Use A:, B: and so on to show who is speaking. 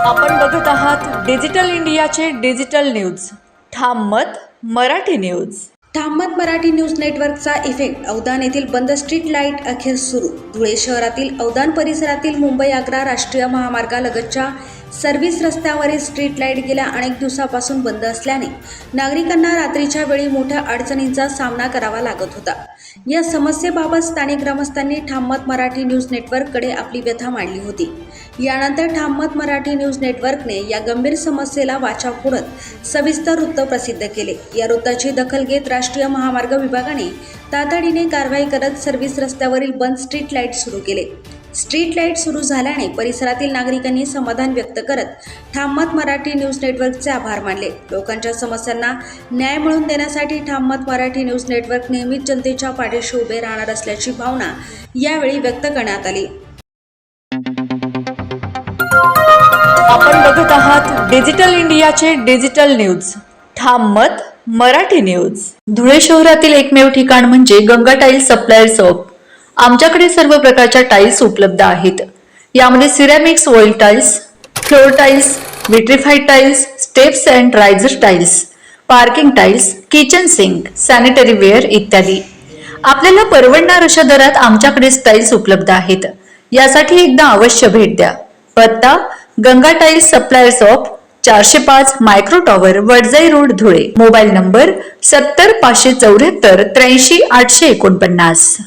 A: आपण बघत आहात डिजिटल इंडियाचे डिजिटल न्यूज. ठाम मत मराठी न्यूज.
B: ठाम मत मराठी न्यूज नेटवर्कचा इफेक्ट. औदान येथील बंद स्ट्रीट लाईट अखेर सुरू. धुळे शहरातील औदान परिसरातील मुंबई आग्रा राष्ट्रीय महामार्गालगतच्या सर्व्हिस रस्त्यावरील स्ट्रीट लाईट गेल्या अनेक दिवसापासून बंद असल्याने नागरिकांना रात्रीच्या वेळी मोठ्या अडचणींचा सामना करावा लागत होता. या समस्येबाबत स्थानिक ग्रामस्थांनी ठाम मत मराठी न्यूज नेटवर्ककडे आपली व्यथा मांडली होती. यानंतर ठाम मत मराठी न्यूज नेटवर्कने या गंभीर समस्येला वाचा फोडत सविस्तर वृत्त प्रसिद्ध केले. या वृत्ताची दखल घेत राष्ट्रीय महामार्ग विभागाने तातडीने कारवाई करत सर्व्हिस रस्त्यावरील बंद स्ट्रीट लाईट सुरू केले. स्ट्रीट लाईट सुरू झाल्याने परिसरातील नागरिकांनी समाधान व्यक्त करत ठाम मत मराठी न्यूज नेटवर्कचे आभार मानले. लोकांच्या समस्यांना न्याय मिळवून देण्यासाठी ठाम मत मराठी न्यूज नेटवर्क नेहमीच जनतेच्या पाठीशी उभे राहणार असल्याची भावना यावेळी व्यक्त करण्यात आली.
A: आपण बघत आहात डिजिटल इंडियाचे डिजिटल न्यूज. ठाम मत मराठी न्यूज.
C: धुळे शहरातील एकमेव ठिकाण म्हणजे गंगा टाइल्स सप्लायर शॉप. आमच्याकडे सर्व प्रकारच्या टाइल्स उपलब्ध आहेत. यामध्ये ceramics, oil tiles, floor tiles, vitrified tiles, steps and riser tiles, parking tiles, kitchen sink, sanitary ware इत्यादी. आपल्याला परवडणार अशा दरात आमच्याकडे टाइल्स उपलब्ध आहेत. यासाठी एकदा अवश्य भेट द्या. पत्ता Ganga tiles supplier shop, 405 micro tower, Wadjai road, Dhule. Mobile number 70 574 83 849.